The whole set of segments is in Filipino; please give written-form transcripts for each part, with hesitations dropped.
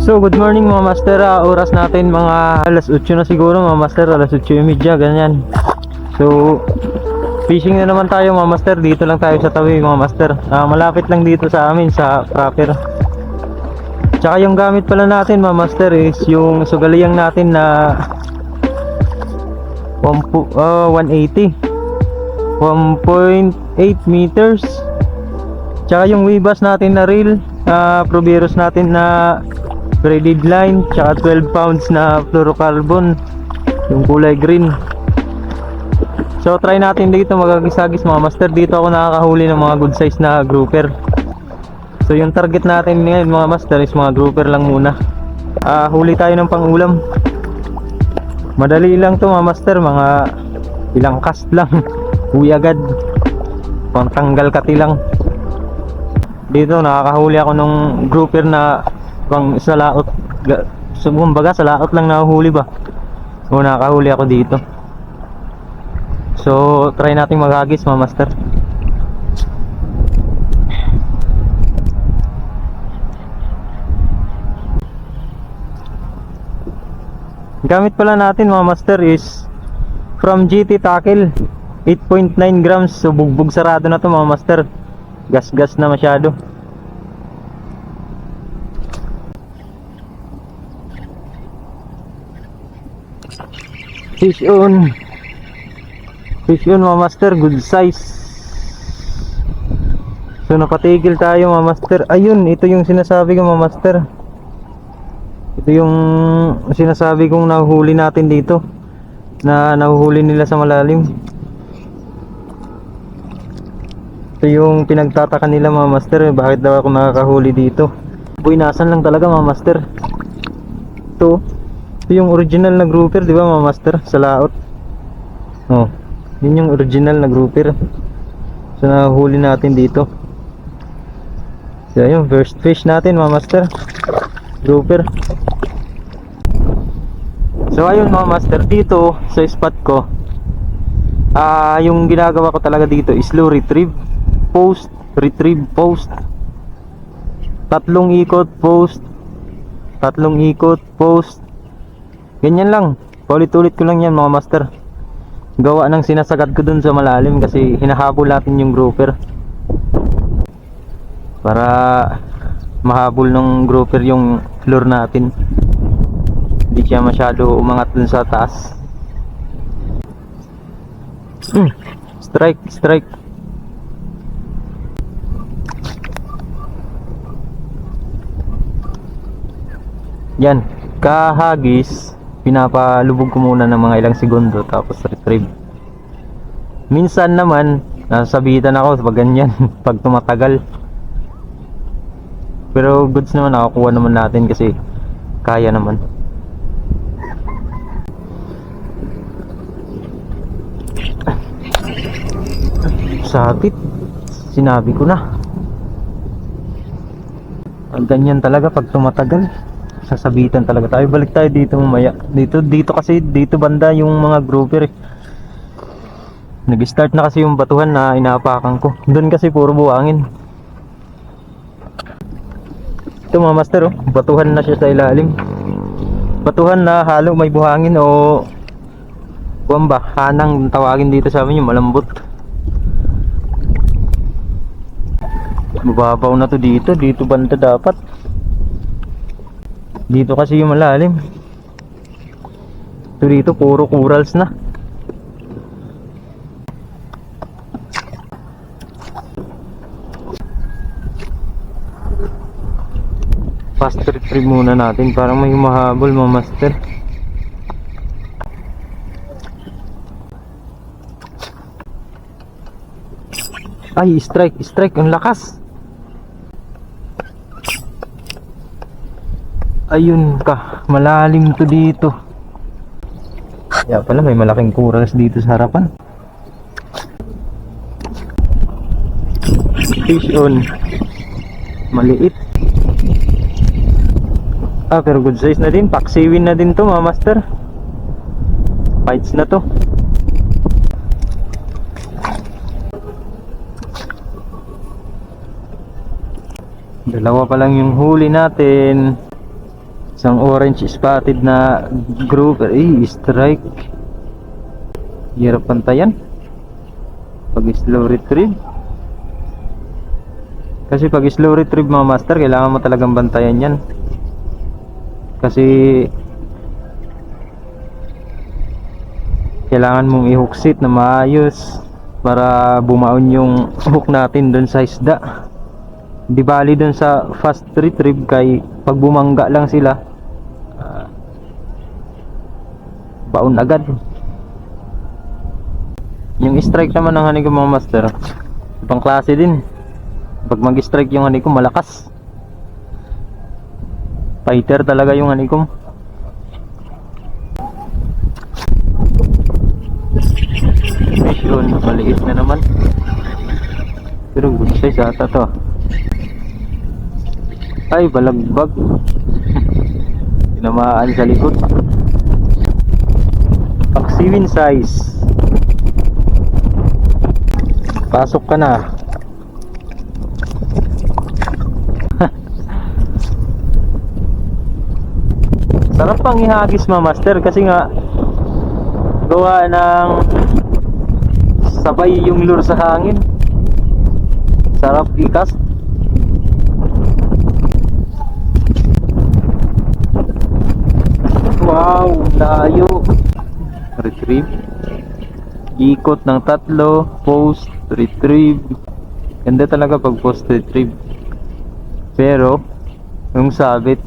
So good morning mga master, oras natin mga alas 8 na siguro mga master, alas 8:30 ganyan. So fishing na naman tayo mga master, dito lang tayo sa tawi mga master. Malapit lang dito sa amin sa proper. Tsaka yung gamit pala natin mga master is yung sugaliyang natin na 180 1.8 meters. Tsaka yung webass natin na reel, Proveros natin na braided line, tsaka 12 pounds na fluorocarbon, yung kulay green. So try natin dito magagisagis mga master. Dito ako nakakahuli ng mga good size na grouper. So yung target natin ngayon mga master is mga grouper lang muna. Huli tayo ng pangulam. Madali lang to mga master, mga ilang cast lang uwi agad, pantanggal kati lang. Dito nakakahuli ako ng grouper na pang sa laot. Kumbaga sa laot lang nahuhuli ba. So nakakahuli ako dito. So try natin maghagis mga master. Gamit pala natin mga master is from GT Tackle, 8.9 grams. So bugbog sarado na to mga master. Gas-gas na masyado. Fish on mga master, good size. So napatigil tayo mga master. Ayun, ito yung sinasabi ko mga master. Ito yung sinasabi kong nahuhuli natin dito, na nahuhuli nila sa malalim. Ito yung pinagtataka nila mga master, bakit daw ako nakakahuli dito. Buinasan lang talaga mga master. Ito yung original na grouper, di ba mga master, sa laot. Oh, yun yung original na grouper. So nahuli natin dito. So yun, first fish natin mga master, grouper. So ayun mga master, dito sa spot ko, yung ginagawa ko talaga dito is slow retrieve, post, retrieve, post. Tatlong ikot, post. Tatlong ikot, post. Ganyan lang, paulit-ulit ko lang yan mga master. Gawa ng sinasagad ko dun sa malalim kasi hinahabol natin yung grouper, para mahabol ng grouper yung lure natin, hindi siya masyado umangat dun sa taas. Strike. Yan, kahagis pinapalubog ko muna ng mga ilang segundo tapos retrieve. Minsan naman nasabitan ako pag ganyan pag tumatagal, pero goods naman, nakakuha naman natin kasi kaya naman. Sakit, sinabi ko na, ang ganyan talaga pag tumatagal, sasabitan talaga tayo. Balik tayo dito mamaya. Dito kasi dito banda yung mga grouper. Nag-start na kasi yung batuhan na inaapakan ko. Doon kasi puro buhangin. Ito mga master, oh, batuhan na siya sa ilalim. Batuhan na halo may buhangin o buwamba, hanang tawagin dito sa amin, yung malambot. Mababaw na to dito banda dapat. Dito kasi yung malalim. Ito dito puro corals na. Fast retrieve muna natin para may humahabol mga master. Ay, strike, ang lakas. Ayun ka, malalim to dito. Kaya pala may malaking corals dito sa harapan. Fish on, maliit. Pero good size na din, paksiwin na din to mga master. Fights na to. Dalawa pa lang yung huli natin. Isang orange spotted na grouper. Strike. Hirap pantayan pag slow retrieve. Kasi pag slow retrieve mga master, kailangan mo talagang bantayan yan. Kasi kailangan mong i-hook sit na maayos para bumaon yung hook natin dun sa isda. Di bali dun sa fast retrieve, kay pag bumangga lang sila, baon agad. Yung strike naman ng honeycomb mga master, ibang klase din. Pag mag-strike yung honeycomb, malakas. Fighter talaga yung honeycomb. Yun, maliit na naman. Pero good size ata to. Ay, balagbag. Tinamaan sa likod. Paksiwin size. Pasok ka na. Sarap pang ihagis mga master, kasi nga gawa ng sabay yung lure sa hangin. Sarap i-cast. Wow, layo. Retrieve. Ikot ng 3, post, retrieve. Ganda talaga pag post retrieve. Pero yung sabit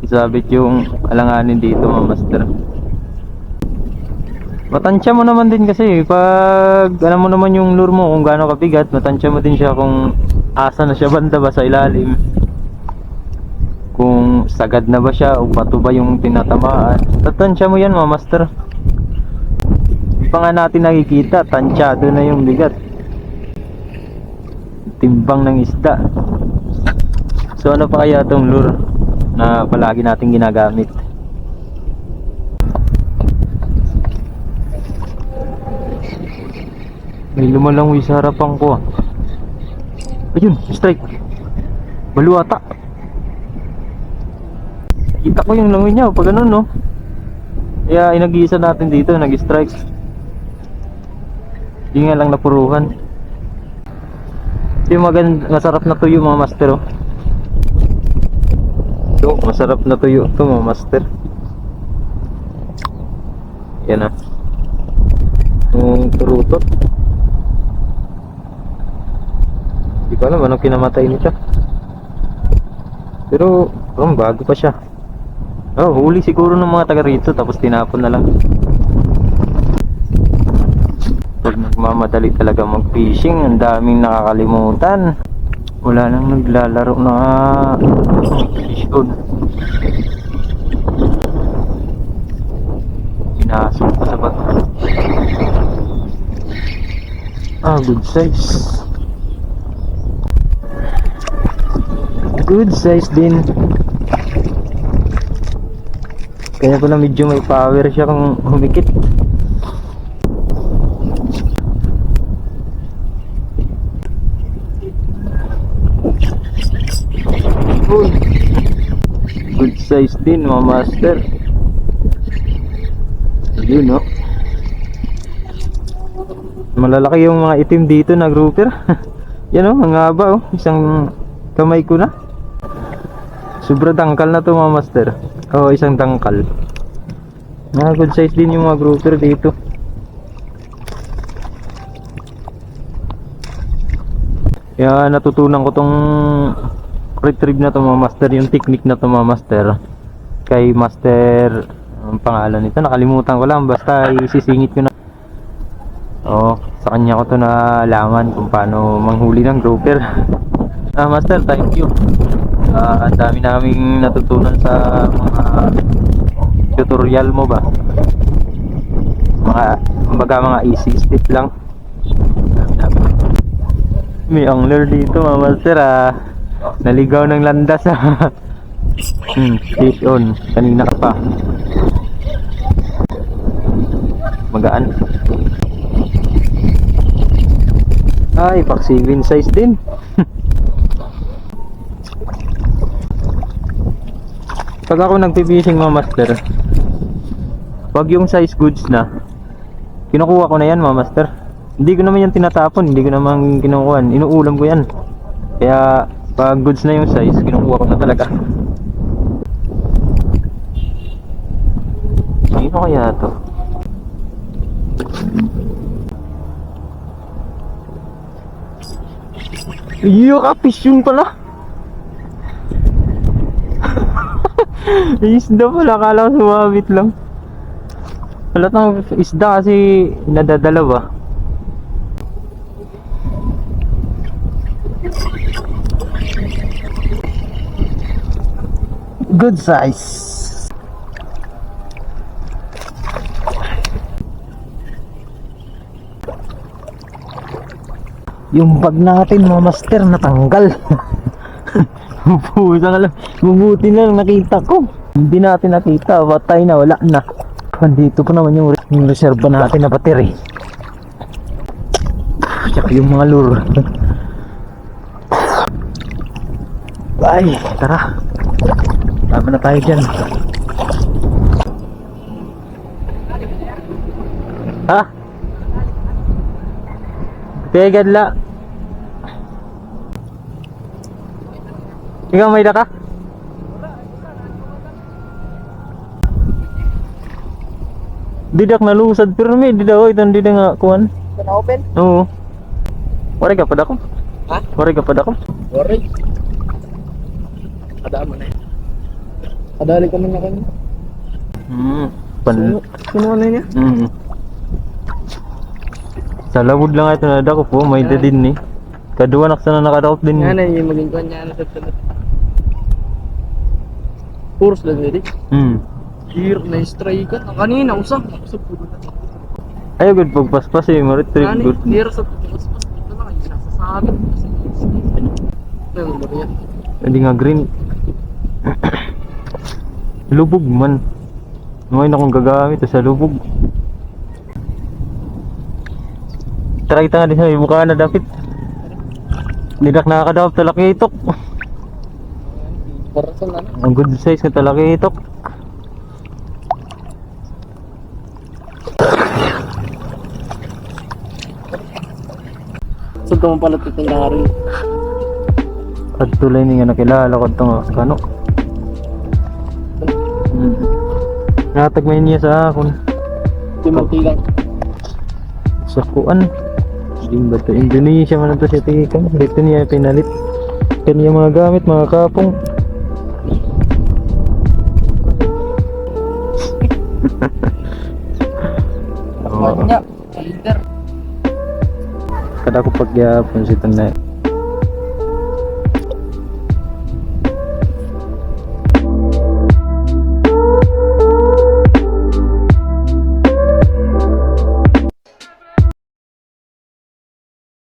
isabit yung alanganin dito mga master. Matansya mo naman din kasi pag alam mo naman yung lure mo kung gaano kabigat, matansya mo din siya kung asa na siya, banda ba sa ilalim, kung sagad na ba siya o bato ba yung tinatamaan. Tatansya mo yan mga master. Di pa nga natin nakikita, tansyado na yung bigat, timbang ng isda. So ano pa kaya itong lure na palagi natin ginagamit? May lumalangoy sa harapan ko. Ayun, strike. Baluata. Kita ko yung langoy niya pag ganun, no? Kaya inag-iisa natin dito, nag-strike. Hindi nga lang napuruhan. Yung masarap na tuyo mga master, oh. Ito, masarap na tuyo ito mga master. Yan, ah. Yung turutot. Hindi ko alam anong kinamatay nito. Pero bago pa siya. Oh, huli siguro ng mga taga rito, tapos tinapon na lang. Pag nagmamadali talaga mag-fishing, ang daming nakakalimutan. Wala nang naglalaro na fishing. Pinasok pa sa bato. Good size. Good size din. Kaya pala medyo may power siya kung humikit. Good size din mga master. Yun, no? Malalaki yung mga itim dito na grouper. Yan, oh, ang haba, oh. Isang kamay ko na. Sobra dangkal na to mga master. Oh, isang dangkal. Good size din yung mga grouper dito. Kaya natutunan ko tong retrieve na to mga master, yung technique na to mga master, kay master, ang pangalan nito nakalimutan ko lang, basta isisingit ko na. Sa kanya ko to nalaman kung paano manghuli ng grouper. Master, thank you. Ang dami naming natutunan sa mga tutorial mo ba, mga easy step lang. May angler dito mga master, naligaw ng landas. Fish on, kanina ka pa. Magaan. Ay, paksiwin size din. Pag ako nagpipishing mga master, pag yung size goods na, kinukuha ko na yan mga master. Hindi ko naman yan tinatapon, hindi ko naman kinukuha, inuulam ko yan. Kaya pag goods na yung size, kinukuha ko na talaga. Sino kaya to? Iyo ka, fish yun pala. Isda pala, akala ko sumabit lang. Wala tang isda kasi nadadalawa. Good size. Yung bag natin mga master natanggal. Pusa ka lang. Bubuti na lang nakita ko. Hindi natin nakita. Patay na, wala na. Andito pa naman yung reserva natin na battery. Tsaka yung mga lure. Ay, tara. Tama na tayo dyan. Ha? Kaya gadla. Ikaw may daka? Didak na lusad pero may di daw ito hindi nga kuan. Kana open? Oo. Wari ka pa dako? Ha? Wari ka pa dako? Wari. Ada man eh. Adali ka man na kanya. Sino na niya? Sa labod lang ito na dako po, may dadin ni. Kadua naksa na nakadakop din. Yan ay yung maging kuan niya na sa Puros lang nila. Hirap na stray ka. Kanina usap. Usap po doon. Ayaw good pagpaspas eh, ma-retrieve good. Hirap sa pagpaspas. Ito na kayo nasasabi. Ano ba yan? Hindi nga green. Lubog man. Ngayon akong gagamit sa lubog. Try ta nga din sa may mukha na dapit. Nidak nakakadawap talakitok. Parasal na. Ang good size ng talakitok. So ito mo pala tutong na rin. At tulay nga nakilala ko itong kano. Natagmay niya sa akon. Timunti lang. Sa kuan. Hindi ba ito? Indonesia man ito siya tingin. Dito niya pinalit. Kanya mga gamit, mga kapong. Kanya. Leader. Kada ko pagyapon si Tanay.